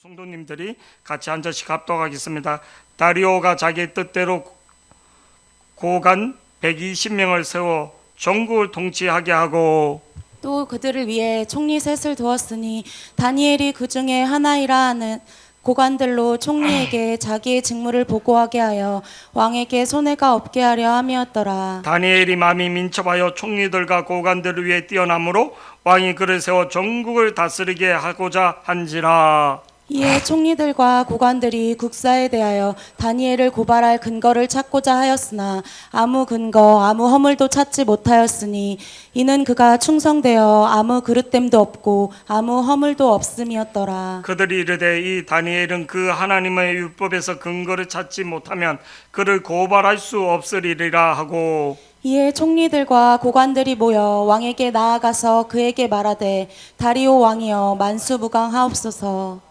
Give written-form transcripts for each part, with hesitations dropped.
성도님들이 같이 한 잔씩 합독하겠습니다. 다리오가 자기 뜻대로 고관 120명을 세워 전국을 통치하게 하고 또 그들을 위해 총리 셋을 두었으니 다니엘이 그 중에 하나이라 하는 고관들로 총리에게 자기의 직무를 보고하게 하여 왕에게 손해가 없게 하려 함이었더라. 다니엘이 마음이 민첩하여 총리들과 고관들을 위해 뛰어남으로 왕이 그를 세워 전국을 다스리게 하고자 한지라. 이에 총리들과 고관들이 국사에 대하여 다니엘을 고발할 근거를 찾고자 하였으나 아무 근거 아무 허물도 찾지 못하였으니 이는 그가 충성되어 아무 그릇됨도 없고 아무 허물도 없음이었더라. 그들이 이르되 이 다니엘은 그 하나님의 율법에서 근거를 찾지 못하면 그를 고발할 수 없으리라 하고 이에 총리들과 고관들이 모여 왕에게 나아가서 그에게 말하되 다리오 왕이여 만수무강하옵소서.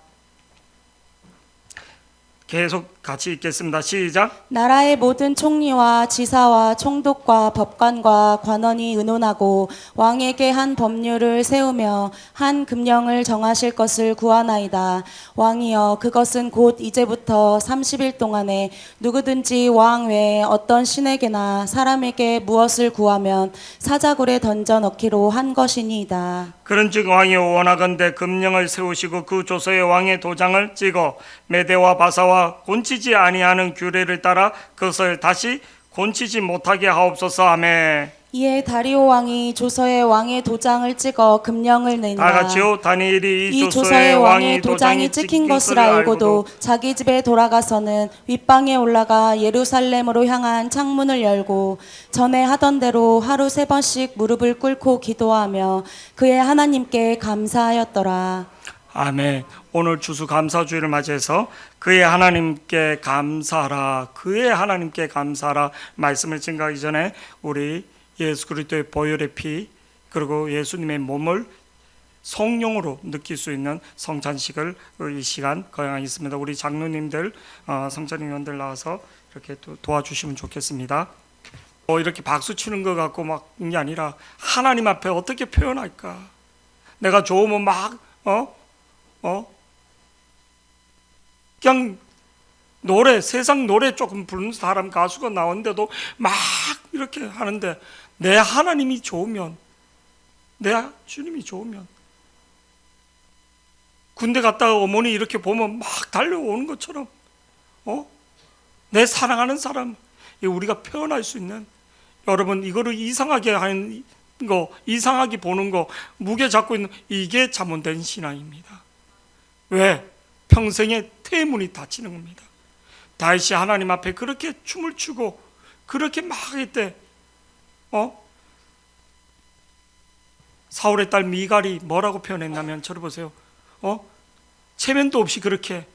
계속 같이 읽겠습니다. 시작. 나라의 모든 총리와 지사와 총독과 법관과 관원이 의논하고 왕에게 한 법률을 세우며 한 금령을 정하실 것을 구하나이다. 왕이여 그것은 곧 이제부터 30일 동안에 누구든지 왕 외에 어떤 신에게나 사람에게 무엇을 구하면 사자굴에 던져 넣기로 한 것이니이다. 그런즉 왕이 원하건대 금령을 세우시고 그 조서에 왕의 도장을 찍어 메대와 바사와 곤치지 아니하는 규례를 따라 그것을 다시 곤치지 못하게 하옵소서. 아멘. 이에 다리오 왕이 조서에 왕의 도장을 찍어 금령을 내니라. 다 같이요. 다니엘이 이 조서에 왕의 도장이 찍힌 것을 알고도 자기 집에 돌아가서는 윗방에 올라가 예루살렘으로 향한 창문을 열고 전에 하던 대로 하루 3번씩 무릎을 꿇고 기도하며 그의 하나님께 감사하였더라. 아멘. 오늘 추수감사주일을 맞이해서 그의 하나님께 감사하라, 그의 하나님께 감사하라 말씀을 증거하기 전에 우리 예수 그리스도의 보혈의 피 그리고 예수님의 몸을 성령으로 느낄 수 있는 성찬식을 이 시간 거행하겠습니다. 우리 장로님들, 성찬위원들 나와서 이렇게 도와주시면 좋겠습니다. 이렇게 박수 치는 것 같고 막 이게 아니라 하나님 앞에 어떻게 표현할까? 내가 좋으면 막 그냥 노래, 세상 노래 조금 부르는 사람 가수가 나오는데도 막 이렇게 하는데 내 하나님이 좋으면, 내 주님이 좋으면, 군대 갔다가 어머니 이렇게 보면 막 달려오는 것처럼 내 사랑하는 사람, 우리가 표현할 수 있는, 여러분 이거를 이상하게 하는 거, 이상하게 보는 거, 무게 잡고 있는 이게 잘못된 신앙입니다. 왜? 평생의 태문이 닫히는 겁니다. 다윗이 하나님 앞에 그렇게 춤을 추고 그렇게 막 했대. 사울의 딸 미갈이 뭐라고 표현했냐면 저를 보세요. 체면도 없이 그렇게,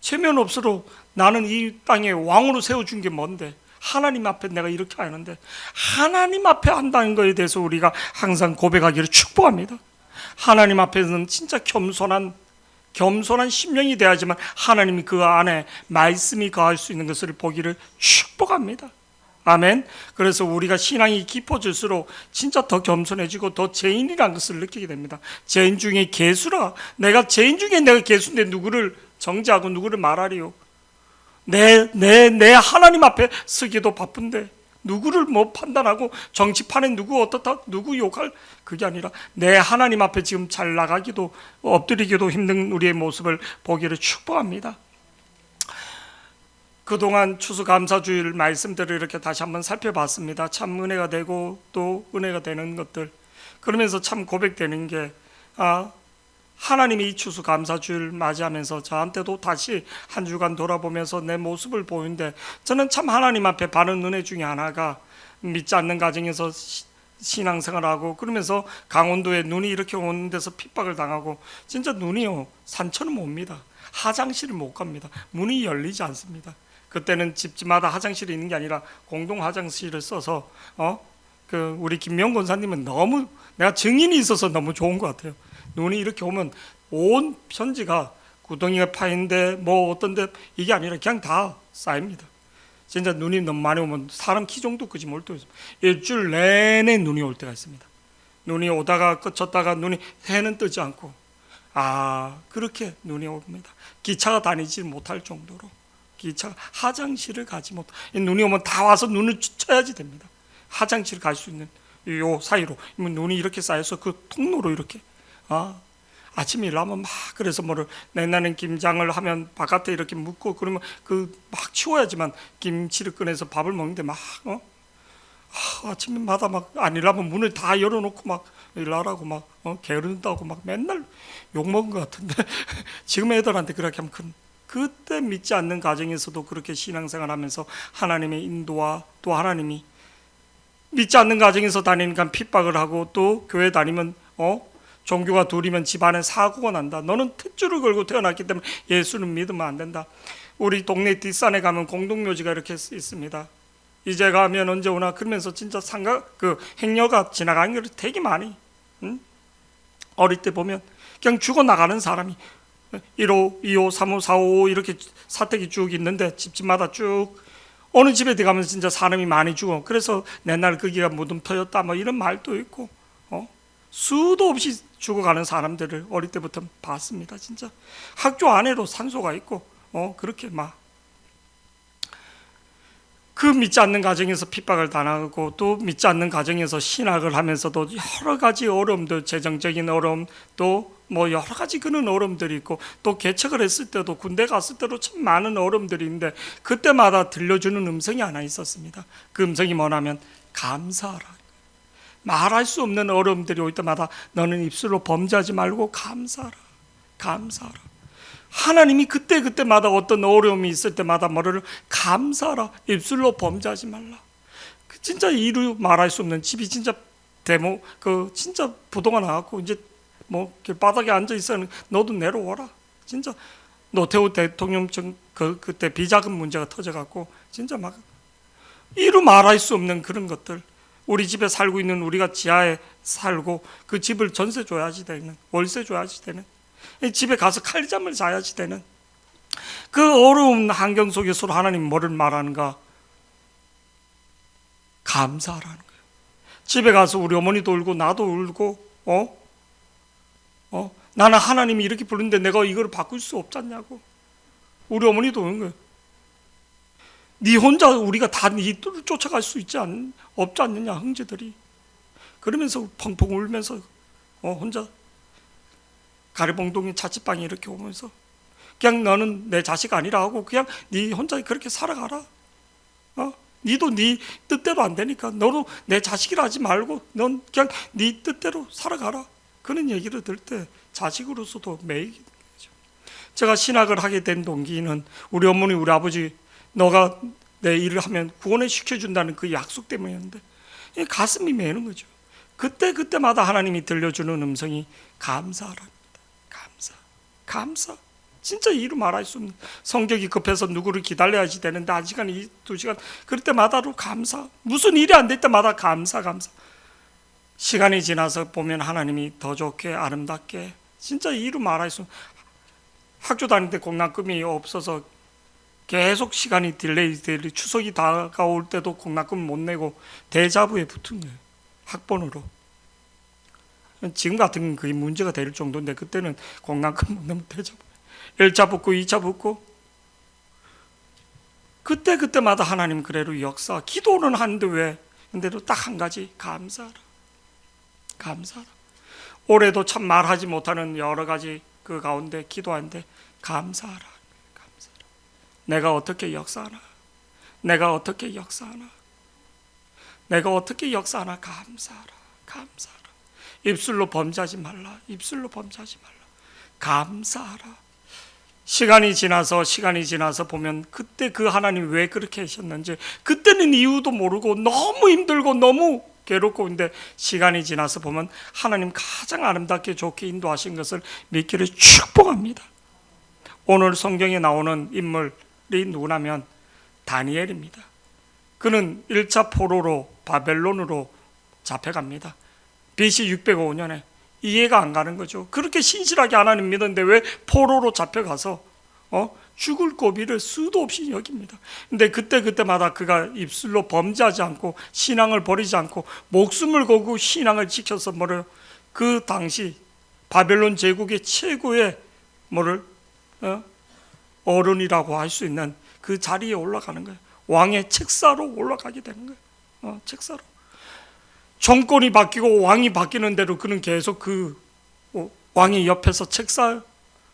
체면 없어도 나는 이 땅에 왕으로 세워준 게 뭔데, 하나님 앞에 내가 이렇게 하는데, 하나님 앞에 한다는 것에 대해서 우리가 항상 고백하기를 축복합니다. 하나님 앞에서는 진짜 겸손한 심령이 돼야지만 하나님이 그 안에 말씀이 거할 수 있는 것을 보기를 축복합니다. 아멘. 그래서 우리가 신앙이 깊어질수록 진짜 더 겸손해지고 더 죄인이라는 것을 느끼게 됩니다. 죄인 중에 개수라. 내가 죄인 중에 내가 개수인데 누구를 정죄하고 누구를 말하리요? 내 하나님 앞에 서기도 바쁜데 누구를 뭐 판단하고 정치판에 누구 어떻다 누구 욕할, 그게 아니라 내 하나님 앞에 지금 잘 나가기도 엎드리기도 힘든 우리의 모습을 보기를 축복합니다. 그동안 추수감사주일 말씀들을 이렇게 다시 한번 살펴봤습니다. 참 은혜가 되고 또 은혜가 되는 것들, 그러면서 참 고백되는 게 하나님이 이 추수감사주일 맞이하면서 저한테도 다시 한 주간 돌아보면서 내 모습을 보는데, 저는 참 하나님 앞에 바른 은혜 중에 하나가 믿지 않는 가정에서 신앙생활하고 그러면서 강원도에 눈이 이렇게 오는 데서 핍박을 당하고 진짜 눈이요 산처럼 옵니다. 화장실을 못 갑니다. 문이 열리지 않습니다. 그때는 집집마다 화장실이 있는 게 아니라 공동 화장실을 써서 우리 김명 권사님은 너무, 내가 증인이 있어서 너무 좋은 것 같아요. 눈이 이렇게 오면 온 편지가 구덩이가 파인데 뭐 어떤데 이게 아니라 그냥 다 쌓입니다. 진짜 눈이 너무 많이 오면 사람 키 정도 크지 뭘 또 있습니다. 일주일 내내 눈이 올 때가 있습니다. 눈이 오다가 그쳤다가 눈이 해는 뜨지 않고 그렇게 눈이 옵니다. 기차가 다니지 못할 정도로, 기차가 화장실을 가지 못, 눈이 오면 다 와서 눈을 쳐야지 됩니다. 화장실 갈 수 있는 요 사이로 눈이 이렇게 쌓여서 그 통로로 이렇게 아침에 일하면 막 그래서 뭐를 내나는 김장을 하면 바깥에 이렇게 묻고 그러면 그 막 치워야지만 김치를 꺼내서 밥을 먹는데 막 아침마다 막 안 일하면 문을 다 열어놓고 막 일하라고 막 게으른다고 막 맨날 욕먹은 것 같은데 지금 애들한테 그렇게 하면 그때 믿지 않는 가정에서도 그렇게 신앙생활하면서 하나님의 인도와 또 하나님이 믿지 않는 가정에서 다니니까 핍박을 하고 또 교회 다니면 종교가 둘이면 집안에 사고가 난다. 너는 탯줄을 걸고 태어났기 때문에 예수는 믿으면 안 된다. 우리 동네 뒷산에 가면 공동묘지가 이렇게 있습니다. 이제 가면 언제 오나 그러면서 진짜 행여가 지나가는 게 되게 많이 어릴 때 보면 그냥 죽어나가는 사람이 1호, 2호, 3호, 4호 이렇게 사택이 쭉 있는데 집집마다 쭉 어느 집에 들어가면 진짜 사람이 많이 죽어. 그래서 옛날 거기가 무덤터였다 뭐 이런 말도 있고 수도 없이 죽어가는 사람들을 어릴 때부터 봤습니다. 진짜 학교 안에도 산소가 있고 그렇게 막 그 믿지 않는 가정에서 핍박을 당하고 또 믿지 않는 가정에서 신학을 하면서도 여러 가지 어려움들, 재정적인 어려움 또 뭐 여러 가지 그런 어려움들이 있고 또 개척을 했을 때도 군대 갔을 때도 참 많은 어려움들이 있는데 그때마다 들려주는 음성이 하나 있었습니다. 그 음성이 뭐냐면 감사하라. 말할 수 없는 어려움들이 올 때마다 너는 입술로 범죄하지 말고 감사하라. 감사하라. 하나님이 그때마다 어떤 어려움이 있을 때마다 뭐를 감사하라. 입술로 범죄하지 말라. 진짜 이루 말할 수 없는 집이 진짜 진짜 부도가 나갖고 이제 뭐 길바닥에 앉아 있어는 너도 내려오라. 진짜 노태우 대통령 그때 비자금 문제가 터져갖고 진짜 막 이루 말할 수 없는 그런 것들. 우리 집에 살고 있는 우리가 지하에 살고 그 집을 전세 줘야지 되는, 월세 줘야지 되는, 집에 가서 칼잠을 자야지 되는 그 어려운 환경 속에서 하나님 뭐를 말하는가? 감사하라는 거예요. 집에 가서 우리 어머니도 울고 나도 울고 나는 하나님이 이렇게 부르는데 내가 이걸 바꿀 수 없잖냐고. 우리 어머니도 우는 거예요. 네 혼자 우리가 다 네 뜻을 쫓아갈 수 없지 않느냐 형제들이. 그러면서 펑펑 울면서 혼자 가리봉동의 자취방에 이렇게 오면서 그냥 너는 내 자식 아니라 하고 그냥 네 혼자 그렇게 살아가라. 니도 네 뜻대로 안 되니까 너도 내 자식이라 하지 말고 넌 그냥 네 뜻대로 살아가라. 그런 얘기를 들을 때 자식으로서도 매이게 되는 거죠. 제가 신학을 하게 된 동기는 우리 어머니 우리 아버지 너가 내 일을 하면 구원을 시켜준다는 그 약속 때문이었는데 가슴이 메이는 거죠. 그때마다 하나님이 들려주는 음성이 감사하랍니다. 감사. 진짜 이루 말할 수 없는, 성격이 급해서 누구를 기다려야지 되는데 1시간, 2시간 그럴 때마다도 감사. 무슨 일이 안 될 때마다 감사. 시간이 지나서 보면 하나님이 더 좋게 아름답게 진짜 이루 말할 수. 학교 다닐 때 공납금이 없어서 계속 시간이 딜레이 추석이 다가올 때도 공납금 못 내고 대자부에 붙은 거예요. 학번으로. 지금 같은 그게 문제가 될 정도인데 그때는 공납금 못 내면 대자부. 1차 붙고 2차 붙고 그때마다 하나님 그래로 역사. 기도는 하는데 왜? 근데도 딱 한 가지 감사하라. 올해도 참 말하지 못하는 여러 가지 그 가운데 기도하는데 감사하라. 내가 어떻게 역사하나? 감사하라. 입술로 범죄하지 말라. 감사하라. 시간이 지나서 보면 그때 그 하나님 왜 그렇게 하셨는지 그때는 이유도 모르고 너무 힘들고 너무 괴롭고 근데 시간이 지나서 보면 하나님 가장 아름답게 좋게 인도하신 것을 믿기를 축복합니다. 오늘 성경에 나오는 인물이 누구냐면 다니엘입니다. 그는 1차 포로로 바벨론으로 잡혀갑니다. BC 605년에 이해가 안 가는 거죠. 그렇게 신실하게 하나님 믿었는데 왜 포로로 잡혀가서 죽을 고비를 수도 없이 여깁니다. 근데 그때마다 그가 입술로 범죄하지 않고 신앙을 버리지 않고 목숨을 걸고 신앙을 지켜서 그 당시 바벨론 제국의 최고의 뭐를 어른이라고 할 수 있는 그 자리에 올라가는 거예요. 왕의 책사로 올라가게 되는 거예요. 책사로. 정권이 바뀌고 왕이 바뀌는 대로 그는 계속 그 왕의 옆에서 책사,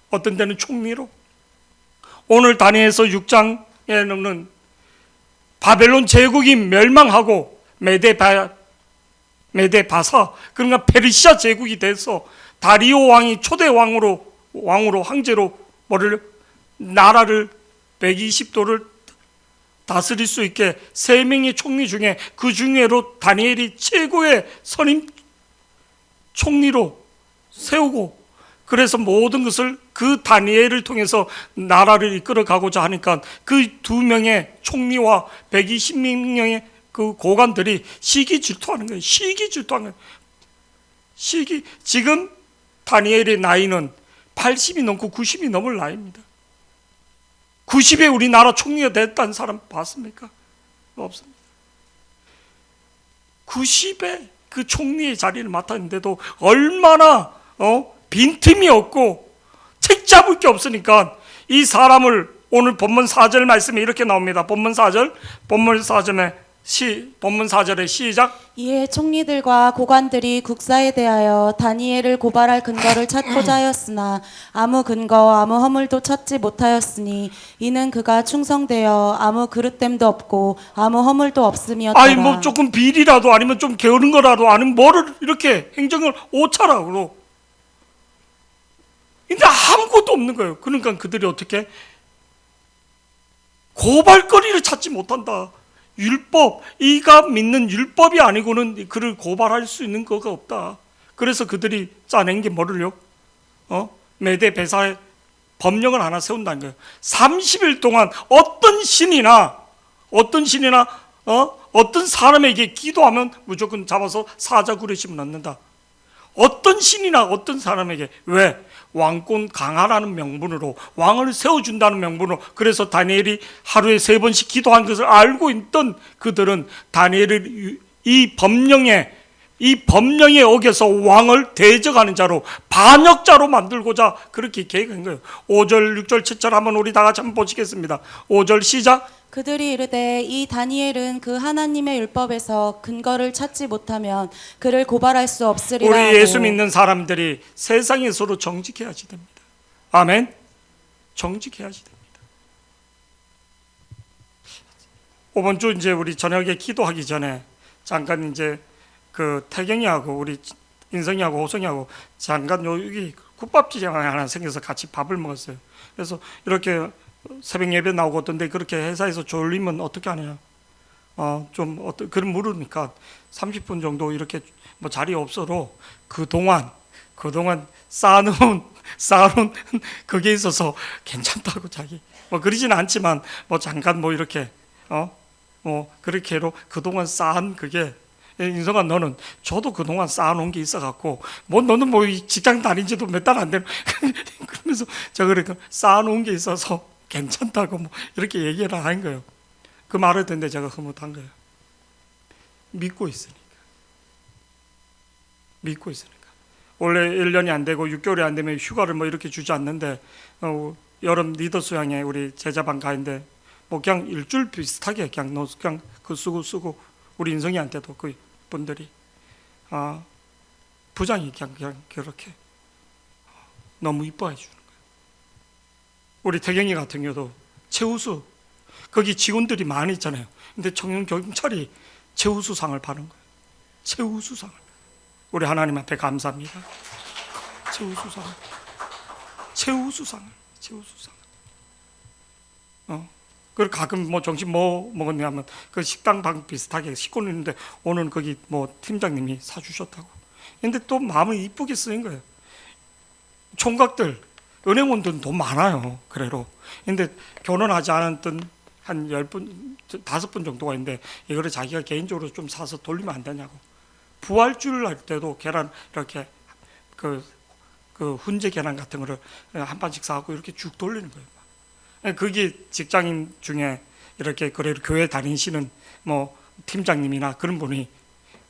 어떤 데는 총리로. 오늘 다니엘서 6장에는 바벨론 제국이 멸망하고 메데바사, 그러니까 페르시아 제국이 돼서 다리오 왕이 초대 왕으로 황제로 나라를 120도를 다스릴 수 있게 3명의 총리 중에 그 중에로 다니엘이 최고의 선임 총리로 세우고, 그래서 모든 것을 그 다니엘을 통해서 나라를 이끌어 가고자 하니까 그 2명의 총리와 120명의 그 고관들이 시기 질투하는 거예요. 지금 다니엘의 나이는 80이 넘고 90이 넘을 나이입니다. 90에 우리나라 총리가 됐다는 사람 봤습니까? 없습니다. 90에 그 총리의 자리를 맡았는데도 얼마나 빈틈이 없고 책 잡을 게 없으니까 이 사람을, 오늘 본문 4절 말씀에 이렇게 나옵니다. 본문 4절의 시작. 이에 총리들과 고관들이 국사에 대하여 다니엘을 고발할 근거를 찾고자 하였으나 아무 근거 아무 허물도 찾지 못하였으니 이는 그가 충성되어 아무 그릇됨도 없고 아무 허물도 없음이었더라. 아니 뭐 조금 비리라도 아니면 좀 게으른 거라도 아니면 뭐를 이렇게 행정을 오차라고. 근데 아무것도 없는 거예요. 그러니까 그들이 어떻게 고발거리를 찾지 못한다. 율법, 이가 믿는 율법이 아니고는 그를 고발할 수 있는 거가 없다. 그래서 그들이 짜낸 게 뭐를요? 메데베사의 법령을 하나 세운다는 거예요. 30일 동안 어떤 신이나 어떤 사람에게 기도하면 무조건 잡아서 사자구레심을 넣는다. 어떤 신이나 어떤 사람에게. 왜? 왕권 강화라는 명분으로, 왕을 세워준다는 명분으로. 그래서 다니엘이 하루에 3번씩 기도한 것을 알고 있던 그들은 다니엘을 이 법령에 어겨서 왕을 대적하는 자로, 반역자로 만들고자 그렇게 계획한 거예요. 5절, 6절, 7절 한번 우리 다 같이 한번 보시겠습니다. 5절 시작. 그들이 이르되 이 다니엘은 그 하나님의 율법에서 근거를 찾지 못하면 그를 고발할 수 없으리라 하고. 우리 예수 믿는 사람들이 세상에 서로 정직해야지 됩니다. 아멘. 정직해야지 됩니다. 이번 주 이제 우리 저녁에 기도하기 전에 잠깐 이제 그 태경이하고 우리 인성이하고 호성이하고 잠깐 여기 국밥집이 하나 생겨서 같이 밥을 먹었어요. 그래서 이렇게 새벽 예배 나오고 어떤데 그렇게 회사에서 졸리면 어떻게 하냐? 그런 물으니까 30분 정도 이렇게 뭐 자리 없어도 그동안 쌓아놓은 그게 있어서 괜찮다고 자기. 뭐 그러진 않지만 뭐 잠깐 뭐 이렇게 그렇게로 그동안 쌓은 그게. 인성아, 너는 저도 그동안 쌓아놓은 게 있어갖고 뭐 너는 뭐 직장 다닌 지도 몇 달 안 되는 그러면서 저 그러니까 쌓아놓은 게 있어서 괜찮다고 뭐 이렇게 얘기를 하는 거예요. 그 말을 듣는데 제가 흐뭇한 거예요. 믿고 있으니까. 원래 1년이 안 되고 6개월이 안 되면 휴가를 뭐 이렇게 주지 않는데 여름 리더 수양에 우리 제자반 가는데 뭐 그냥 일주일 비슷하게 그냥 그 쓰고 우리 인성이한테도 그 분들이 부장이 그냥 그렇게 너무 이뻐해 주는 거예요. 우리 태경이 같은 경우도 최우수, 거기 직원들이 많이 있잖아요. 근데 청년 경찰이 최우수상을 받는 거예요. 최우수상을. 우리 하나님 앞에 감사합니다. 최우수상을. 그리고 가끔 뭐 점심 뭐 먹었냐면 그 식당 방 비슷하게 싣고 있는데 오늘 거기 뭐 팀장님이 사주셨다고. 근데 또 마음을 이쁘게 쓰인 거예요. 총각들, 은행원들은 돈 많아요. 그래로. 근데 결혼하지 않았던 한 10분, 5분 정도가 있는데 이거를 자기가 개인적으로 좀 사서 돌리면 안 되냐고. 부활주를 할 때도 계란 이렇게 그 훈제 계란 같은 거를 한 판씩 사갖고 이렇게 쭉 돌리는 거예요. 그게 직장인 중에 이렇게 그래 교회 다니시는 뭐 팀장님이나 그런 분이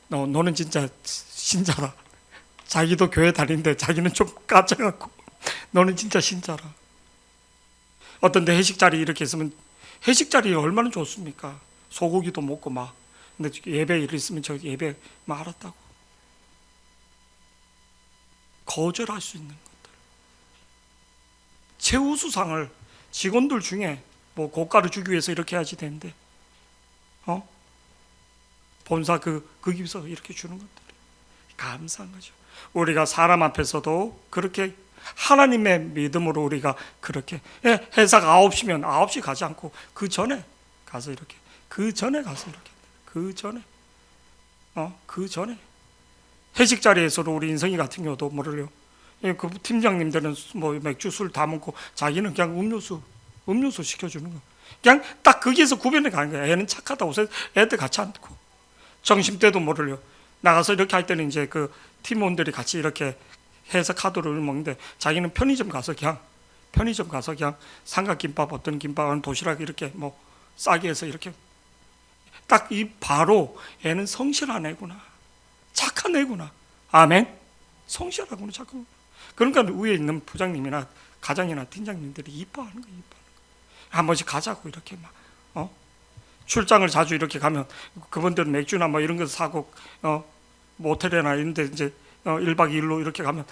너는 진짜 신자라. 자기도 교회 다니는데 자기는 좀 까져갖고 너는 진짜 신자라. 어떤 데 회식 자리 이렇게 있으면 회식 자리 얼마나 좋습니까? 소고기도 먹고 막. 근데 예배 일 있으면 저 예배 막 알았다고. 거절할 수 있는 것들. 최우수상을 직원들 중에 뭐 고가를 주기 위해서 이렇게 해야지 되는데, 본사 거기서 이렇게 주는 것들 감사한 거죠. 우리가 사람 앞에서도 그렇게 하나님의 믿음으로 우리가 그렇게 회사가 9시면 9시 가지 않고 그 전에 가서 이렇게 그 전에 회식 자리에서도 우리 인성이 같은 경우도 뭐를요, 그 팀장님들은 뭐 맥주 술 다 먹고 자기는 그냥 음료수 시켜주는 거. 그냥 딱 거기에서 구별해 가는 거야. 애는 착하다고 해서 애들 같이 앉고, 점심 때도 뭐를요, 나가서 이렇게 할 때는 이제 그 팀원들이 같이 이렇게 해서 카드를 먹는데 자기는 편의점 가서 그냥 삼각김밥, 어떤 김밥은 도시락 이렇게 뭐 싸게 해서 이렇게 딱 이 바로 애는 성실한 애구나, 착한 애구나. 아멘. 성실하구나, 착한. 그러니까 위에 있는 부장님이나 과장이나 팀장님들이 이뻐하는 거예요. 한 번씩 가자고 이렇게 막 출장을 자주 이렇게 가면 그분들은 맥주나 뭐 이런 거 사고 모텔이나 이런 데 이제 1박 2일로 이렇게 가면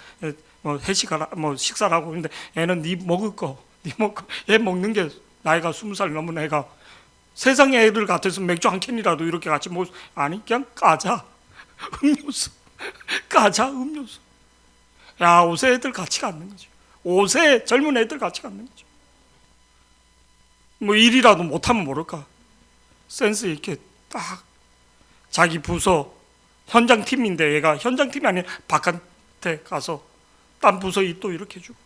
뭐 회식하라 뭐 식사를 하고 있는데 애는 네 먹고 얘 먹는 게 나이가 20살 넘은 애가 세상에 애들 같아서 맥주 한 캔이라도 이렇게 같이 뭐 아니 그냥 까자 음료수 야 5세 애들 같이 갖는 거죠. 5세 젊은 애들 같이 갖는 거죠. 뭐 일이라도 못하면 모를까 센스 있게 딱 자기 부서 현장팀인데 얘가 현장팀이 아닌 바깥에 가서 딴 부서 일도 이렇게 해주고.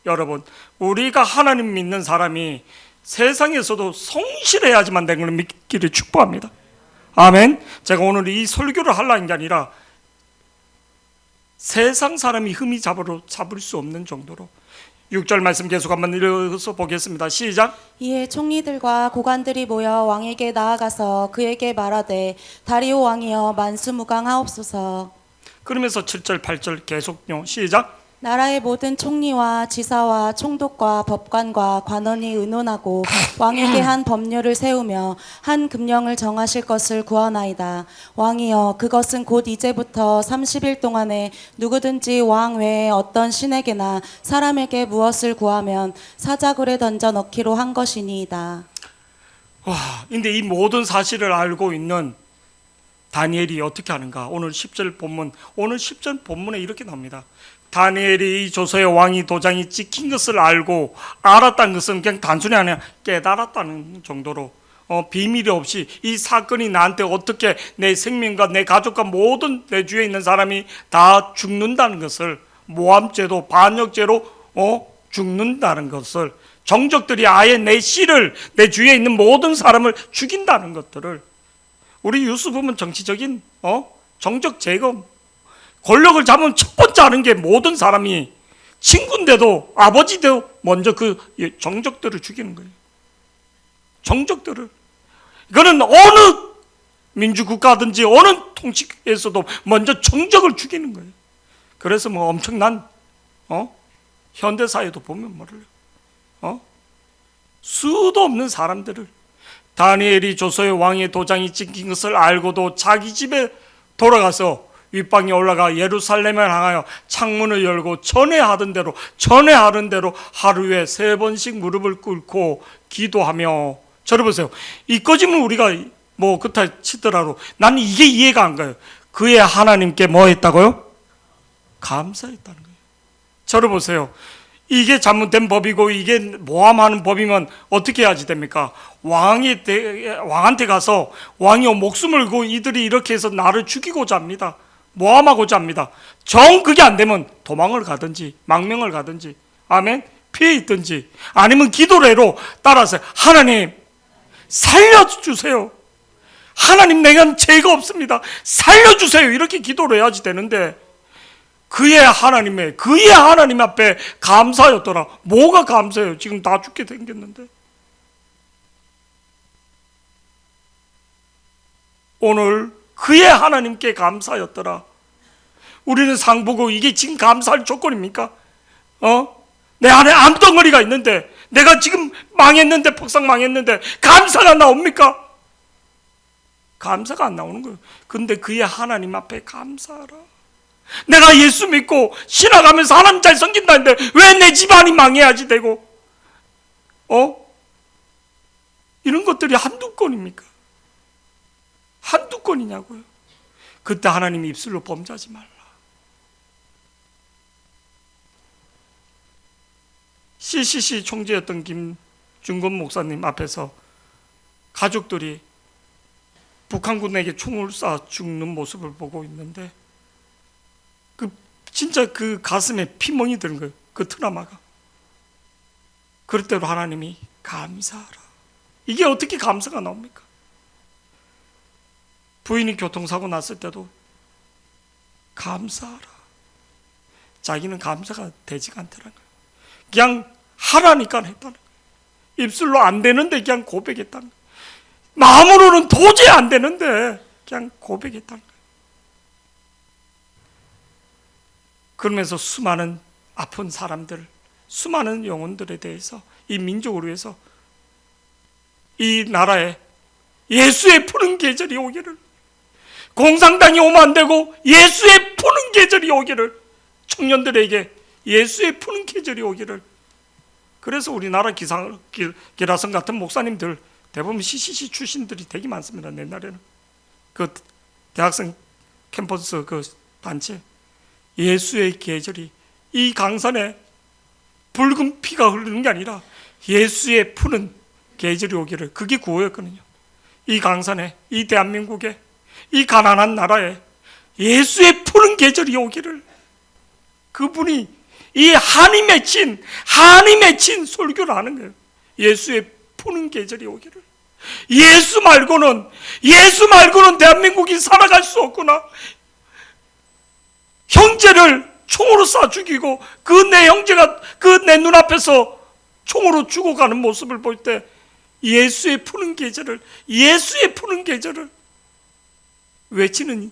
여러분, 우리가 하나님 믿는 사람이 세상에서도 성실해야지만 되는 걸 믿기를 축복합니다. 아멘. 제가 오늘 이 설교를 하려는 게 아니라 세상 사람이 흠이 잡을 수 없는 정도로 6절 말씀 계속 한번 읽어서 보겠습니다. 시작. 이에 총리들과 고관들이 모여 왕에게 나아가서 그에게 말하되 다리오 왕이여 만수무강하옵소서. 그러면서 7절 8절 계속요. 시작. 나라의 모든 총리와 지사와 총독과 법관과 관원이 의논하고 왕에게 한 법률을 세우며 한 금령을 정하실 것을 구하나이다. 왕이여 그것은 곧 이제부터 30일 동안에 누구든지 왕 외에 어떤 신에게나 사람에게 무엇을 구하면 사자굴에 던져 넣기로 한 것이니이다. 와, 근데 이 모든 사실을 알고 있는 다니엘이 어떻게 하는가? 오늘 10절 본문에 이렇게 나옵니다. 다니엘이 이 조서의 왕이 도장이 찍힌 것을 알고 알았다는 것은 그냥 단순히 아니라 깨달았다는 정도로 비밀이 없이 이 사건이 나한테 어떻게 내 생명과 내 가족과 모든 내 주위에 있는 사람이 다 죽는다는 것을, 모함죄도 반역죄로 죽는다는 것을, 정적들이 아예 내 씨를, 내 주위에 있는 모든 사람을 죽인다는 것들을, 우리 뉴스 보면 정치적인 정적 제거, 권력을 잡으면 첫 번째 하는 게 모든 사람이 친구인데도 아버지도 먼저 그 정적들을 죽이는 거예요. 정적들을. 이거는 어느 민주국가든지 어느 통치에서도 먼저 정적을 죽이는 거예요. 그래서 뭐 엄청난 현대사회도 보면 뭐래요? 수도 없는 사람들을, 다니엘이 조서의 왕의 도장이 찍힌 것을 알고도 자기 집에 돌아가서 윗방에 올라가 예루살렘을 향하여 창문을 열고 전에 하던 대로 하루에 3번씩 무릎을 꿇고 기도하며. 저를 보세요. 이거지면 우리가 뭐 그렇다 치더라도 나는 이게 이해가 안 가요. 그의 하나님께 뭐 했다고요? 감사했다는 거예요. 저를 보세요. 이게 잘못된 법이고 이게 모함하는 법이면 어떻게 해야지 됩니까? 왕한테 가서 왕이여 목숨을 걸고 이들이 이렇게 해서 나를 죽이고자 합니다. 모함하고자 합니다. 정 그게 안 되면 도망을 가든지 망명을 가든지, 아멘, 피해 있든지, 아니면 기도를 해로 따라서 하나님 살려주세요. 하나님 내가 죄가 없습니다. 살려주세요. 이렇게 기도를 해야지 되는데 그의 하나님 앞에 감사였더라. 뭐가 감사해요? 지금 다 죽게 생겼는데. 오늘 그의 하나님께 감사였더라. 우리는 상 보고 이게 지금 감사할 조건입니까? 내 안에 암덩어리가 있는데, 내가 지금 망했는데, 폭삭 망했는데 감사가 나옵니까? 감사가 안 나오는 거예요. 근데 그의 하나님 앞에 감사하라. 내가 예수 믿고 신앙하면서 하나님 잘 섬긴다는데 왜 내 집안이 망해야지 되고, 이런 것들이 한두 건입니까? 한두 건이냐고요. 그때 하나님이 입술로 범죄하지 말라. CCC 총재였던 김준건 목사님 앞에서 가족들이 북한군에게 총을 쏴 죽는 모습을 보고 있는데, 진짜 그 가슴에 피멍이 드는 거예요. 그 트라우마가. 그럴 때로 하나님이 감사하라. 이게 어떻게 감사가 나옵니까? 부인이 교통사고 났을 때도 감사하라. 자기는 감사가 되지가 않더라는 거예요. 그냥 하라니까 했다는 거예요. 입술로 안 되는데 그냥 고백했다는 거예요. 마음으로는 도저히 안 되는데 그냥 고백했다는 거예요. 그러면서 수많은 아픈 사람들, 수많은 영혼들에 대해서, 이 민족을 위해서 이 나라에 예수의 푸른 계절이 오기를, 공산당이 오면 안 되고 예수의 푸른 계절이 오기를, 청년들에게 예수의 푸른 계절이 오기를. 그래서 우리나라 기라성 같은 목사님들 대부분 CCC 출신들이 되게 많습니다. 옛날에는 그 대학생 캠퍼스 그 단체, 예수의 계절이 이 강산에 붉은 피가 흐르는 게 아니라 예수의 푸른 계절이 오기를, 그게 구호였거든요. 이 강산에, 이 대한민국에, 이 가난한 나라에 예수의 푸른 계절이 오기를, 그분이 이 한이 맺힌 설교를 하는 거예요. 예수의 푸른 계절이 오기를. 예수 말고는 대한민국이 살아갈 수 없구나. 형제를 총으로 쏴 죽이고 그 내 형제가 그 내 눈앞에서 총으로 죽어가는 모습을 볼 때 예수의 푸른 계절을 외치는,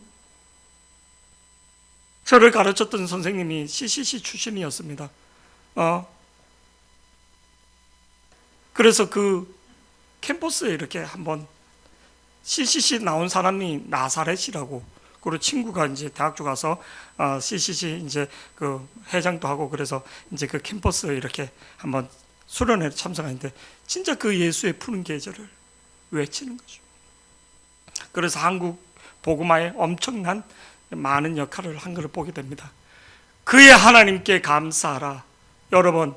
저를 가르쳤던 선생님이 CCC 출신이었습니다. 그래서 그 캠퍼스에 이렇게 한번 CCC 나온 사람이 나사렛이라고, 그리고 친구가 이제 대학교 가서 CCC 이제 그 회장도 하고, 그래서 이제 그 캠퍼스에 이렇게 한번 수련회 참석하는데 진짜 그 예수의 푸른 계절을 외치는 거죠. 그래서 한국 복음화에 엄청난 많은 역할을 한 것을 보게 됩니다. 그의 하나님께 감사하라. 여러분,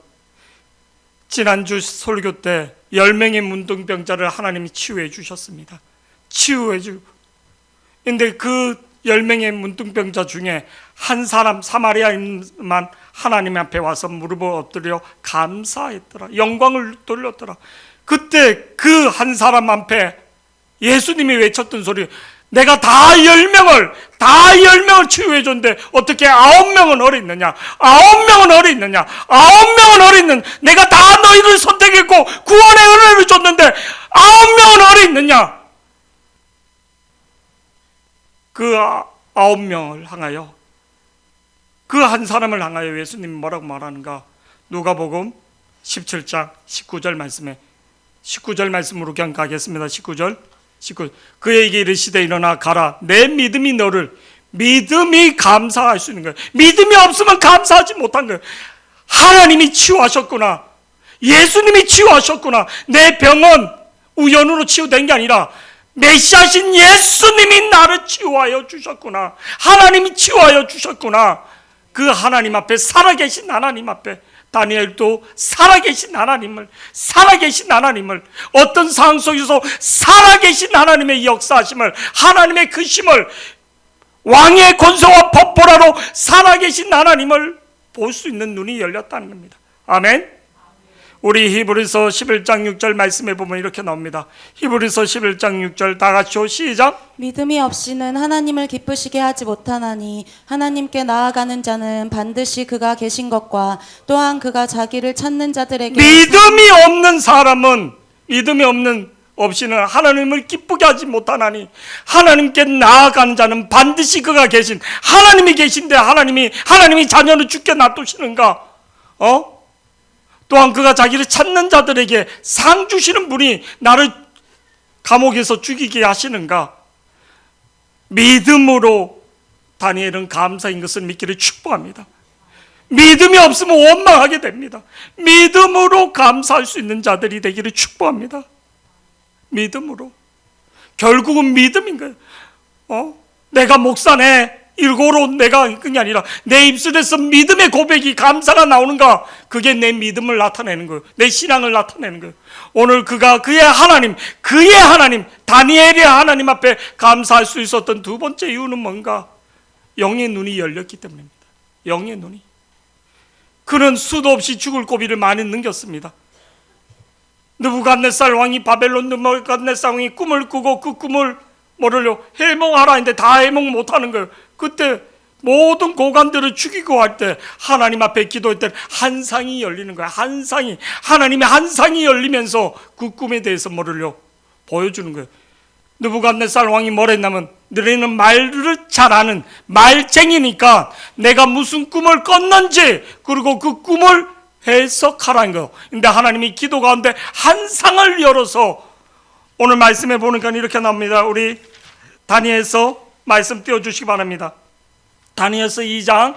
지난주 설교 때 10명의 문둥병자를 하나님이 치유해 주셨습니다. 근데 그 10명의 문둥병자 중에 한 사람, 사마리아인만 하나님 앞에 와서 무릎을 엎드려 감사했더라. 영광을 돌렸더라. 그때 그 한 사람 앞에 예수님이 외쳤던 소리, 내가 다 10명을 치유해 줬는데 어떻게 9명은 어디 있느냐? 9명은 어디 있는? 내가 다 너희를 선택했고 구원의 은혜를 줬는데 9명은 어디 있느냐? 그 9명을 향하여, 그 한 사람을 향하여 예수님이 뭐라고 말하는가? 누가복음 17장 19절 말씀에, 19절 말씀으로 그냥 가겠습니다. 19. 그에게 이르시되 일어나 가라. 내 믿음이 너를, 믿음이 감사할 수 있는 거예요. 믿음이 없으면 감사하지 못한 거예요. 하나님이 치유하셨구나. 예수님이 치유하셨구나. 내 병은 우연으로 치유된 게 아니라 메시아신 예수님이 나를 치유하여 주셨구나. 하나님이 치유하여 주셨구나. 그 하나님 앞에, 살아계신 하나님 앞에, 다니엘도 살아계신 하나님을, 어떤 상황 속에서 살아계신 하나님의 역사하심을, 하나님의 그 힘을, 왕의 권세와 법보라로 살아계신 하나님을 볼 수 있는 눈이 열렸다는 겁니다. 아멘. 우리 히브리서 11장 6절 말씀에 보면 이렇게 나옵니다. 히브리서 11장 6절 다 같이요. 시작. 믿음이 없이는 하나님을 기쁘시게 하지 못하나니 하나님께 나아가는 자는 반드시 그가 계신 것과 또한 그가 자기를 찾는 자들에게, 믿음이 없는 사람은, 믿음이 없는 없이는 하나님을 기쁘게 하지 못하나니 하나님께 나아가는 자는 반드시 그가 계신 하나님이 계신데 하나님이 자녀를 죽게 놔두시는가? 또한 그가 자기를 찾는 자들에게 상 주시는 분이 나를 감옥에서 죽이게 하시는가? 믿음으로 다니엘은 감사인 것을 믿기를 축복합니다. 믿음이 없으면 원망하게 됩니다. 믿음으로 감사할 수 있는 자들이 되기를 축복합니다. 믿음으로. 결국은 믿음인 거예요. 내가 목사네 일고로 내가 그게 아니라 내 입술에서 믿음의 고백이 감사가 나오는가? 그게 내 믿음을 나타내는 거예요. 내 신앙을 나타내는 거예요. 오늘 그가 그의 하나님 다니엘의 하나님 앞에 감사할 수 있었던 두 번째 이유는 뭔가? 영의 눈이 열렸기 때문입니다. 영의 눈이. 그는 수도 없이 죽을 고비를 많이 넘겼습니다. 느부갓네살 왕이 바벨론 느부갓네살 왕이 꿈을 꾸고 그 꿈을 뭐를요? 해몽하라 했는데 다 해몽 못하는 거예요. 그때 모든 고관들을 죽이고 할 때 하나님 앞에 기도할 때 한상이 열리는 거예요. 하나님의 한상이 열리면서 그 꿈에 대해서 뭐를요? 보여주는 거예요. 느부갓네살 왕이 뭐랬냐면 너희는 말을 잘하는 말쟁이니까 내가 무슨 꿈을 꿨는지 그리고 그 꿈을 해석하라는 거예요. 근데 하나님이 기도 가운데 한상을 열어서 오늘 말씀에 보니까 이렇게 나옵니다. 우리 다니엘서 말씀 띄워주시기 바랍니다. 다니엘서 2장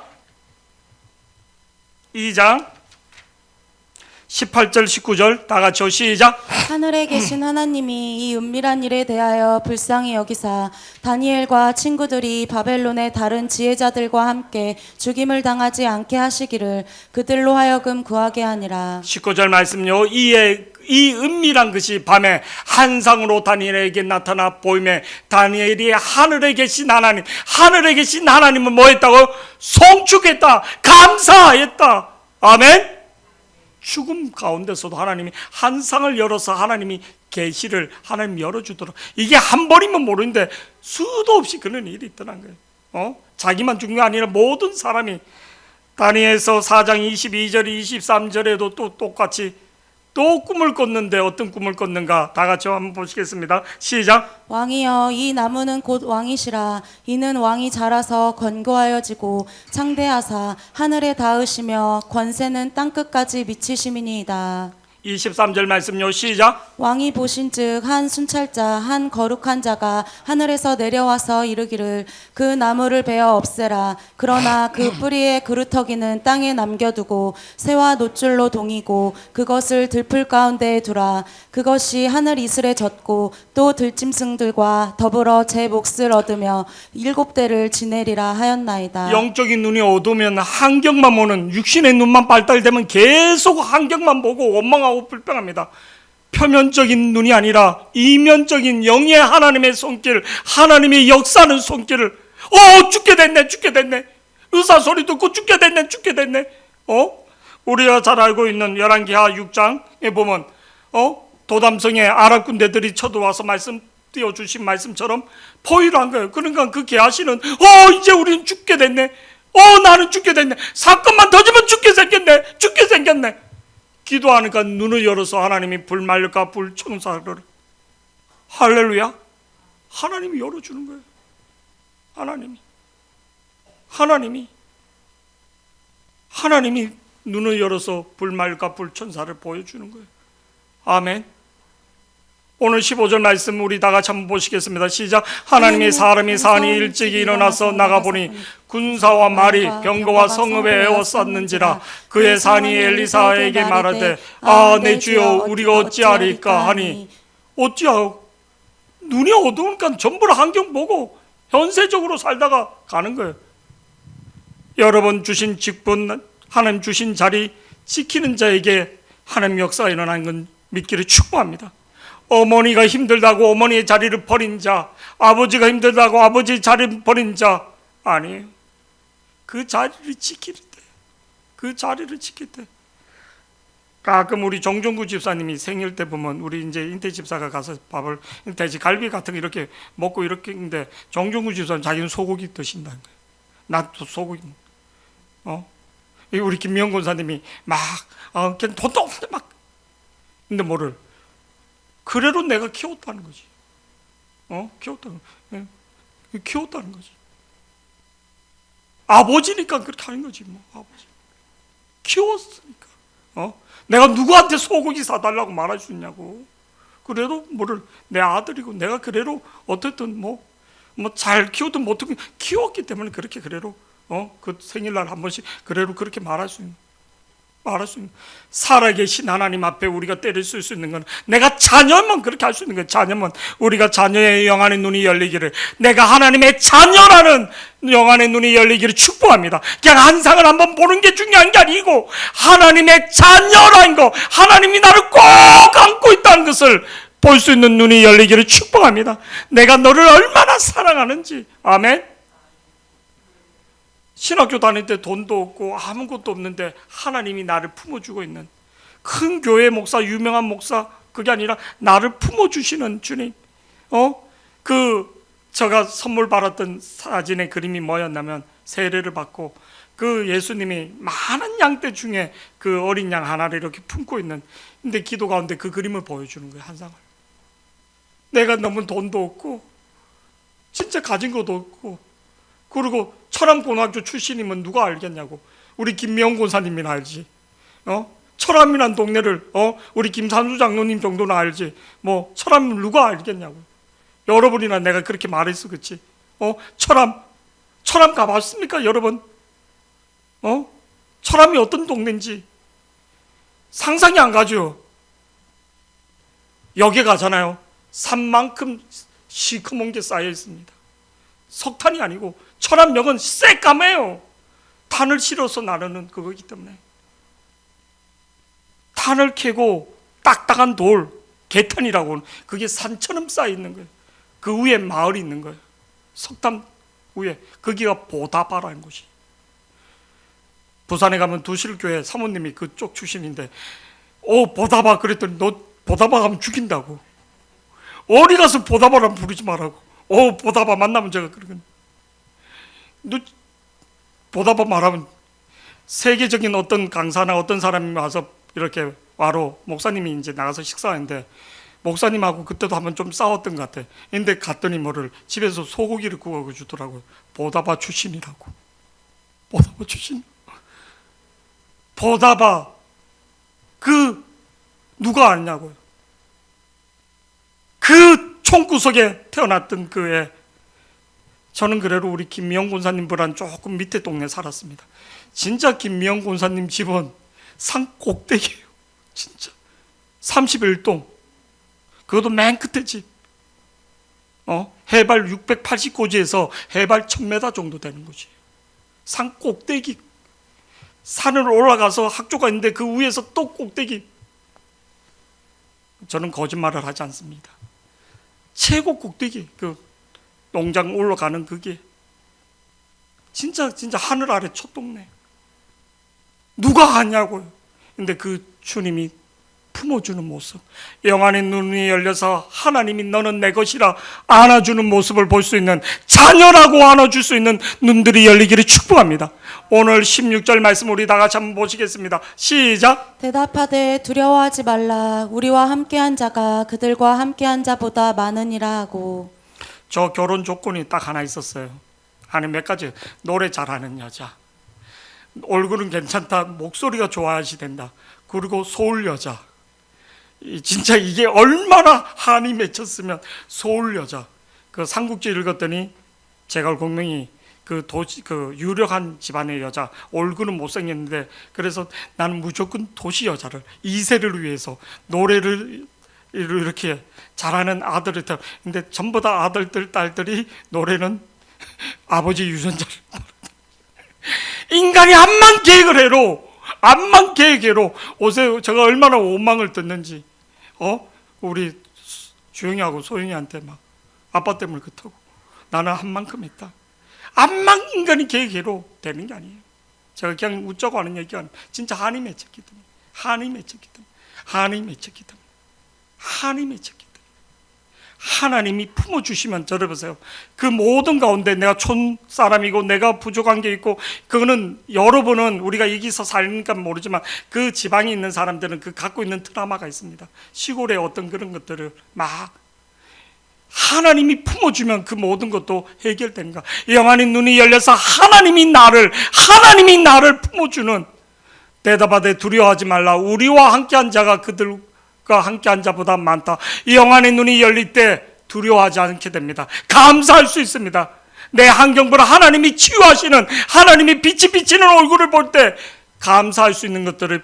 18절 19절 다 같이 시작. 하늘에 계신 하나님이 이 은밀한 일에 대하여 불쌍히 여기사 다니엘과 친구들이 바벨론의 다른 지혜자들과 함께 죽임을 당하지 않게 하시기를 그들로 하여금 구하게 하니라. 19절 말씀요. 이 은밀한 것이 밤에 한상으로 다니엘에게 나타나 보임에 다니엘이 하늘에 계신 하나님은 뭐 했다고? 송축했다. 감사했다. 아멘. 죽음 가운데서도 하나님이 한상을 열어서 하나님이 계시를 하나님 열어주도록. 이게 한 번이면 모르는데 수도 없이 그런 일이 있더란 거예요. 자기만 죽는 게 아니라 모든 사람이. 다니엘서 4장 22절 23절에도 또 똑같이 또 꿈을 꿨는데 어떤 꿈을 꿨는가? 다 같이 한번 보시겠습니다. 시작. 왕이여 이 나무는 곧 왕이시라. 이는 왕이 자라서 건고하여지고 창대하사 하늘에 닿으시며 권세는 땅끝까지 미치심이니이다. 23절 말씀요. 시작. 왕이 보신즉 한 순찰자 한 거룩한 자가 하늘에서 내려와서 이르기를 그 나무를 베어 없애라. 그러나 그 뿌리의 그루터기는 땅에 남겨두고 새와 노줄로 동이고 그것을 들풀 가운데에 두라. 그것이 하늘 이슬에 젖고 또 들짐승들과 더불어 제 몫을 얻으며 7대를 지내리라 하였나이다. 영적인 눈이 어두우면 환경만 보는, 육신의 눈만 발달되면 계속 환경만 보고 원망하고 불평합니다. 표면적인 눈이 아니라 이면적인 영의 하나님의 손길, 하나님의 역사하는 손길을 죽게 됐네 의사 소리 듣고 죽게 됐네 우리가 잘 알고 있는 열왕기하 6장에 보면 도담성에 아랍 군대들이 쳐들어와서 말씀 띄워주신 말씀처럼 포위를 한 거예요. 그러니까 그 게하시는 이제 우리는 죽게 됐네. 나는 죽게 됐네. 사건만 터지면 죽게 생겼네. 기도하니까 눈을 열어서 하나님이 불말과 불청사를 할렐루야. 하나님이 열어주는 거예요. 하나님이 눈을 열어서 불말과 불천사를 보여주는 거예요. 아멘. 오늘 15절 말씀 우리 다 같이 한번 보시겠습니다. 시작. 하나님의 사람이 산이 일찍이 일어나서 나가보니 군사와 말이 병거와 성읍에 에워쌌는지라. 그의 산이 엘리사에게 말하되 내 주여 우리가 어찌하리까 하니. 어찌하오? 눈이 어두우니까 전부 환경 보고 현세적으로 살다가 가는 거예요. 여러분 주신 직분, 하나님 주신 자리 지키는 자에게 하나님 역사가 일어나는 건 믿기를 축복합니다. 어머니가 힘들다고 어머니의 자리를 버린 자, 아버지가 힘들다고 아버지의 자리를 버린 자 아니에요. 그 자리를 지킬 때 가끔 우리 정종구 집사님이 생일 때 보면 우리 이제 인태 집사가 가서 밥을 돼지 갈비 같은 거 이렇게 먹고 이렇게 했는데 정종구 집사는 자기는 소고기 드신다는 거예요. 나도 소고기. 우리 김미영 권사님이 막 돈도 없는데 막 근데 뭐를 그래도 내가 키웠다는 거지. 키웠다는 거지. 아버지니까 그렇게 하는 거지 뭐. 아버지 키웠으니까. 내가 누구한테 소고기 사달라고 말할 수 있냐고. 그래도 뭐를 내 아들이고 내가 그래도 어쨌든 뭐 잘 키우든 못하든 키웠기 때문에 그렇게 그래도 그 생일날 한 번씩 그래도 그렇게 말할 수 있는. 살아계신 하나님 앞에 우리가 때를 쓸 수 있는 건 내가 자녀만 그렇게 할 수 있는 거예요. 자녀만. 우리가 자녀의 영안의 눈이 열리기를, 내가 하나님의 자녀라는 영안의 눈이 열리기를 축복합니다. 그냥 한 상을 한번 보는 게 중요한 게 아니고 하나님의 자녀라는 거, 하나님이 나를 꼭 안고 있다는 것을 볼 수 있는 눈이 열리기를 축복합니다. 내가 너를 얼마나 사랑하는지. 아멘. 신학교 다닐 때 돈도 없고 아무것도 없는데 하나님이 나를 품어주고 있는 큰 교회 목사, 유명한 목사, 그게 아니라 나를 품어주시는 주님. 제가 선물 받았던 사진의 그림이 뭐였냐면, 세례를 받고 그 예수님이 많은 양떼 중에 그 어린 양 하나를 이렇게 품고 있는, 근데 기도 가운데 그 그림을 보여주는 거예요. 한 상을. 내가 너무 돈도 없고 진짜 가진 것도 없고, 그리고 철암고등학교 출신이면 누가 알겠냐고. 우리 김미영 권사님이나 알지. 철암이란 동네를 우리 김산수 장로님 정도는 알지. 뭐 철암 누가 알겠냐고. 여러분이나 내가 그렇게 말했어, 그치? 철암 가봤습니까, 여러분? 철암이 어떤 동네인지 상상이 안 가죠. 역에 가잖아요. 산만큼 시커먼 게 쌓여 있습니다. 석탄이 아니고 철암역은 새까매요. 탄을 실어서 나르는 그거기 때문에. 탄을 캐고 딱딱한 돌, 개탄이라고, 그게 산처럼 쌓여 있는 거예요. 그 위에 마을이 있는 거예요. 석탄 위에. 거기가 보다바라는 곳이. 부산에 가면 두실교회 사모님이 그쪽 출신인데, 보다바 그랬더니 너 보다바 가면 죽인다고. 어디 가서 보다바라면 부르지 말라고. 보다바 만나면 제가 그러거든요. 너 보다바 말하면 세계적인 어떤 강사나 어떤 사람이 와서 이렇게 와로, 목사님이 이제 나가서 식사하는데 목사님하고 그때도 한번 좀 싸웠던 것 같아. 근데 갔더니 뭐를 집에서 소고기를 구워 주더라고요. 보다바 출신이라고. 보다바 출신. 보다바 누가 아냐고요. 그 총구석에 태어났던 그애. 저는 그래도 우리 김미영 권사님보다는 조금 밑에 동네 살았습니다. 진짜 김미영 권사님 집은 산 꼭대기예요. 진짜 31동. 그것도 맨 끝에 집. 해발 680고지에서 해발 1000m 정도 되는 곳이에요. 산 꼭대기. 산을 올라가서 학교가 있는데 그 위에서 또 꼭대기. 저는 거짓말을 하지 않습니다. 최고 꼭대기, 그 농장 올라가는 그게 진짜 하늘 아래 첫 동네. 누가 하냐고요. 근데 그 주님이 품어주는 모습, 영안의 눈이 열려서 하나님이 너는 내 것이라 안아주는 모습을 볼 수 있는, 자녀라고 안아줄 수 있는 눈들이 열리기를 축복합니다. 오늘 16절 말씀 우리 다 같이 한번 보시겠습니다. 시작. 대답하되 두려워하지 말라. 우리와 함께한 자가 그들과 함께한 자보다 많으니라 하고. 저 결혼 조건이 딱 하나 있었어요. 아니 몇 가지. 노래 잘하는 여자, 얼굴은 괜찮다, 목소리가 좋아야지 된다, 그리고 소울 여자. 진짜 이게 얼마나 한이 맺혔으면. 소울 여자. 그 삼국지 읽었더니 제가 분명히 그 유력한 집안의 여자, 얼굴은 못생겼는데, 그래서 나는 무조건 도시 여자를, 2세를 위해서 노래를 이렇게 잘하는 아들을. 근데 전부 다 아들들, 딸들이 노래는 아버지 유전자를. 인간이 암만 계획해로 옷에 제가 얼마나 원망을 듣는지. 우리 주영이하고 소영이한테 막 아빠 때문에 그렇다고. 나는 한 만큼 했다. 암만 인간이 계획해로 되는 게 아니에요. 제가 그냥 웃자고 하는 얘기가 아니에요. 진짜 한이 맺혔기 때문에. 하나님이 품어주시면, 저를 보세요. 그 모든 가운데 내가 촌 사람이고 내가 부족한 게 있고, 그거는 여러분은 우리가 여기서 살니까 모르지만 그 지방에 있는 사람들은 그 갖고 있는 트라우마가 있습니다. 시골의 어떤 그런 것들을 막 하나님이 품어주면 그 모든 것도 해결된가. 영안의 눈이 열려서 하나님이 나를 품어주는, 대답하되 두려워하지 말라. 우리와 함께한 자가 그들과 함께한 자보다 많다. 이 영안의 눈이 열릴 때 두려워하지 않게 됩니다. 감사할 수 있습니다. 내 환경보다 하나님이 치유하시는, 하나님이 빛이 비치는 얼굴을 볼 때 감사할 수 있는 것들을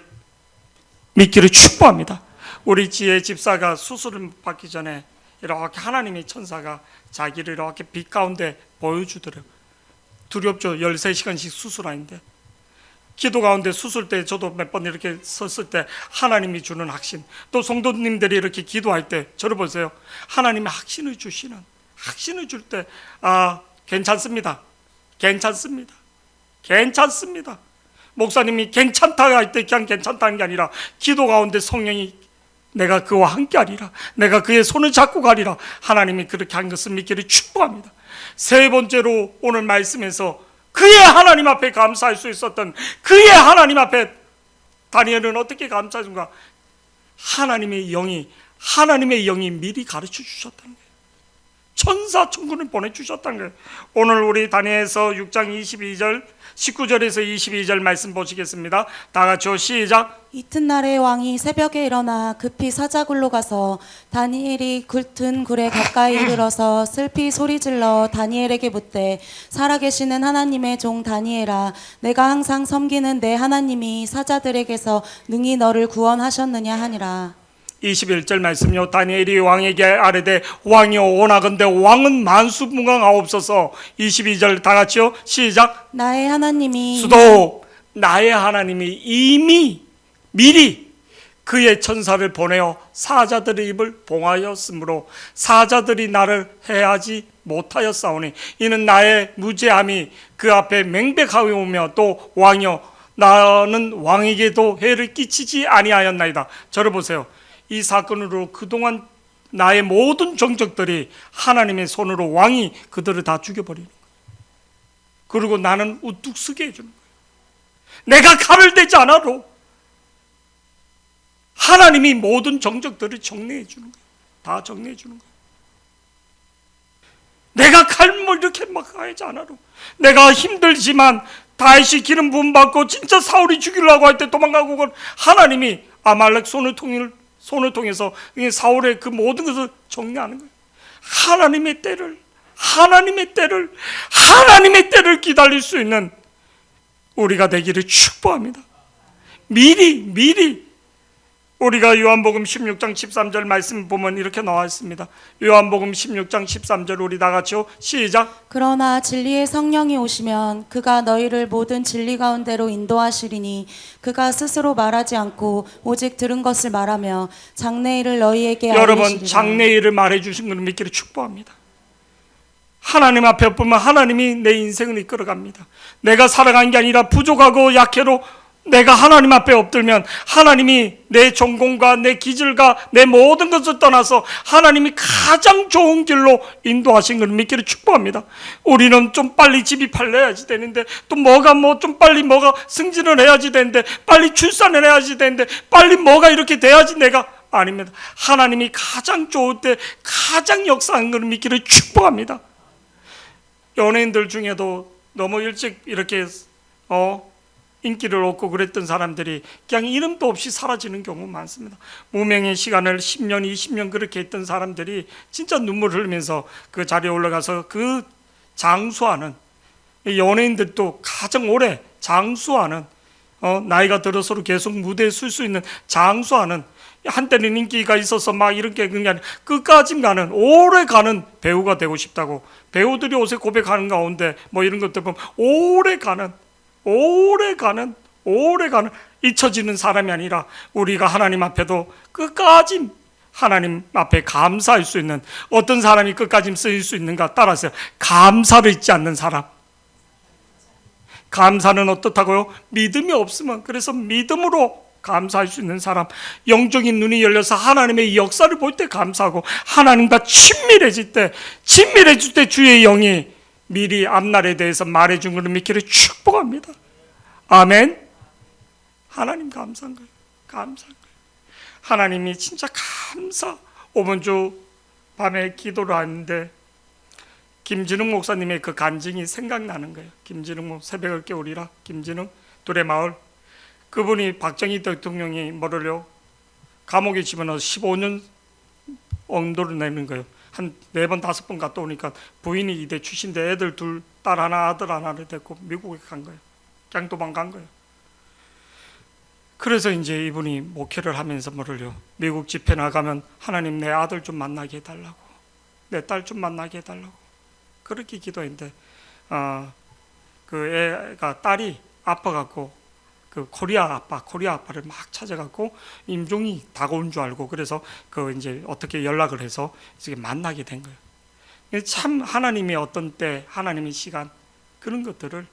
믿기를 축복합니다. 우리 지혜 집사가 수술을 받기 전에 이렇게 하나님의 천사가 자기를 이렇게 빛 가운데 보여주더래요. 두렵죠. 13시간씩 수술하는데. 기도 가운데 수술 때 저도 몇 번 이렇게 섰을 때 하나님이 주는 확신, 또 성도님들이 이렇게 기도할 때 저를 보세요. 하나님이 확신을 주시는, 확신을 줄 때 괜찮습니다. 괜찮습니다. 괜찮습니다. 목사님이 괜찮다 할 때 그냥 괜찮다는 게 아니라 기도 가운데 성령이 내가 그와 함께 하리라, 내가 그의 손을 잡고 가리라, 하나님이 그렇게 한 것을 믿기를 축복합니다. 세 번째로 오늘 말씀에서 그의 하나님 앞에 감사할 수 있었던, 그의 하나님 앞에 다니엘은 어떻게 감사했는가? 하나님의 영이 미리 가르쳐 주셨다는 거예요. 천사 천군을 보내주셨다는 거예요. 오늘 우리 다니엘서 6장 22절 19절에서 22절 말씀 보시겠습니다. 다 같이요, 시작. 이튿날에 왕이 새벽에 일어나 급히 사자굴로 가서 다니엘이 든 굴에 가까이 이르러서 슬피 소리질러 다니엘에게 묻되, 살아계시는 하나님의 종 다니엘아, 내가 항상 섬기는 내 하나님이 사자들에게서 능히 너를 구원하셨느냐 하니라. 21절 말씀요. 다니엘이 왕에게 아뢰되, 왕이여 원하건대 왕은 만수무강하옵소서. 22절 다 같이요, 시작. 나의 하나님이 수도 나의 하나님이 이미 미리 그의 천사를 보내어 사자들의 입을 봉하였으므로 사자들이 나를 해하지 못하였사오니 이는 나의 무죄함이 그 앞에 맹백하오며 또 왕이여 나는 왕에게도 해를 끼치지 아니하였나이다. 저를 보세요. 이 사건으로 그동안 나의 모든 정적들이 하나님의 손으로 왕이 그들을 다 죽여버리는 거예요. 그리고 나는 우뚝 서게 해주는 거예요. 내가 칼을 대지 않아도 하나님이 모든 정적들을 정리해 주는 거예요. 다 정리해 주는 거예요. 내가 칼을 이렇게 막 하지 않아도, 내가 힘들지만 다윗이 기름 부음 받고 진짜 사울이 죽이려고 할 때 도망가고, 하나님이 아말렉 손을 통해서 사울의 그 모든 것을 정리하는 거예요. 하나님의 때를 기다릴 수 있는 우리가 되기를 축복합니다. 미리 우리가 요한복음 16장 13절 말씀 보면 이렇게 나와 있습니다. 요한복음 16장 13절 우리 다 같이요, 시작. 그러나 진리의 성령이 오시면 그가 너희를 모든 진리 가운데로 인도하시리니 그가 스스로 말하지 않고 오직 들은 것을 말하며 장래일을 너희에게 여러분, 알리시리라. 장래일을 말해 주신 것을 믿기를 축복합니다. 하나님 앞에 보면 하나님이 내 인생을 이끌어갑니다. 내가 살아간 게 아니라 부족하고 약해도 내가 하나님 앞에 엎들면 하나님이 내 전공과 내 기질과 내 모든 것을 떠나서 하나님이 가장 좋은 길로 인도하신 것을 믿기를 축복합니다. 우리는 좀 빨리 집이 팔려야지 되는데, 또 좀 빨리 승진을 해야지 되는데, 빨리 출산을 해야지 되는데, 빨리 이렇게 돼야지 내가, 아닙니다. 하나님이 가장 좋을 때 가장 역사하는 것을 믿기를 축복합니다. 연예인들 중에도 너무 일찍 이렇게 인기를 얻고 그랬던 사람들이 그냥 이름도 없이 사라지는 경우 많습니다. 무명의 시간을 10년, 20년 그렇게 했던 사람들이 진짜 눈물 흘리면서 그 자리에 올라가서 그 장수하는, 연예인들도 가장 오래 장수하는, 나이가 들어서도 계속 무대에 설 수 있는 장수하는, 한때는 인기가 있어서 이렇게 그냥 끝까지 가는, 오래 가는 배우가 되고 싶다고 배우들이 요새 고백하는 가운데 이런 것들 보면 오래 가는 잊혀지는 사람이 아니라 우리가 하나님 앞에도 끝까지 하나님 앞에 감사할 수 있는, 어떤 사람이 끝까지 쓰일 수 있는가 따라서 감사를 잊지 않는 사람. 감사는 어떻다고요? 믿음이 없으면, 그래서 믿음으로 감사할 수 있는 사람, 영적인 눈이 열려서 하나님의 역사를 볼 때 감사하고 하나님과 친밀해질 때 주의 영이 미리 앞날에 대해서 말해준 것을 믿기를 축복합니다. 아멘. 하나님 감사한 거예요. 감사한 거예요. 하나님이 진짜 감사. 5번 주 밤에 기도를 하는데 김진웅 목사님의 그 간증이 생각나는 거예요. 김진웅 목 새벽을 깨우리라. 김진웅 두레마을, 그분이 박정희 대통령이 뭐를요 감옥에 집어넣어서 15년 엄도를 내는 거예요. 한 4번 5번 갔다 오니까 부인이 이대 출신데 애들 둘, 딸 하나 아들 하나를 데리고 미국에 간 거예요. 그냥 도망간 거예요. 그래서 이제 이분이 목회를 하면서 뭐를요 미국 집회 나가면 하나님 내 아들 좀 만나게 해달라고, 내 딸 좀 만나게 해달라고 그렇게 기도했는데 그 애가 딸이 아파갖고 그 코리아 아빠를 막 찾아갖고 임종이 다가온 줄 알고 그래서 그 이제 어떻게 연락을 해서 이제 만나게 된 거예요. 참 하나님의 어떤 때 하나님의 시간 그런 것들을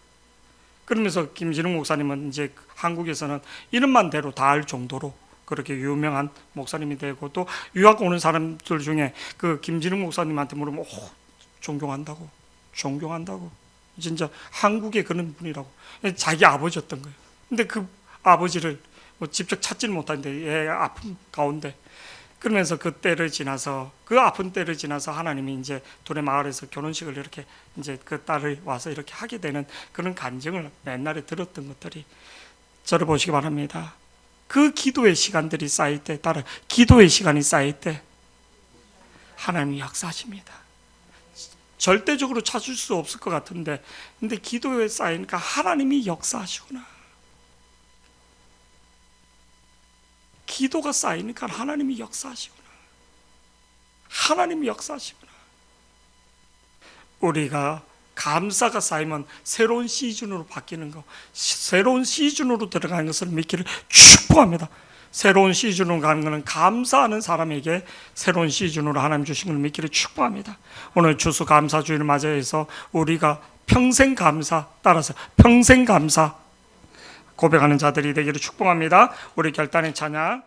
그러면서 김진웅 목사님은 이제 한국에서는 이름만 대로 다 알 정도로 그렇게 유명한 목사님이 되고 또 유학 오는 사람들 중에 그 김진웅 목사님한테 물으면 존경한다고 진짜 한국의 그런 분이라고 자기 아버지였던 거예요. 근데 그 아버지를 뭐 직접 찾지는 못하는데 얘 아픈 가운데 그러면서 그 아픈 때를 지나서 하나님이 이제 도내 마을에서 결혼식을 이렇게 이제 그 딸을 와서 이렇게 하게 되는 그런 간증을 옛날에 들었던 것들이 저를 보시기 바랍니다. 그 기도의 시간들이 쌓일 때 따라 기도의 시간이 쌓일 때 하나님이 역사하십니다. 절대적으로 찾을 수 없을 것 같은데 근데 기도에 쌓이니까 하나님이 역사하시구나. 기도가 쌓이니까 하나님이 역사하시구나. 하나님이 역사하시구나. 우리가 감사가 쌓이면 새로운 시즌으로 바뀌는 거, 새로운 시즌으로 들어가는 것을 믿기를 축복합니다. 새로운 시즌으로 가는 것은 감사하는 사람에게 새로운 시즌으로 하나님 주신 것을 믿기를 축복합니다. 오늘 주수 감사주의를 맞이해서 우리가 평생 감사 따라서 평생 감사 고백하는 자들이 되기를 축복합니다. 우리 결단의 찬양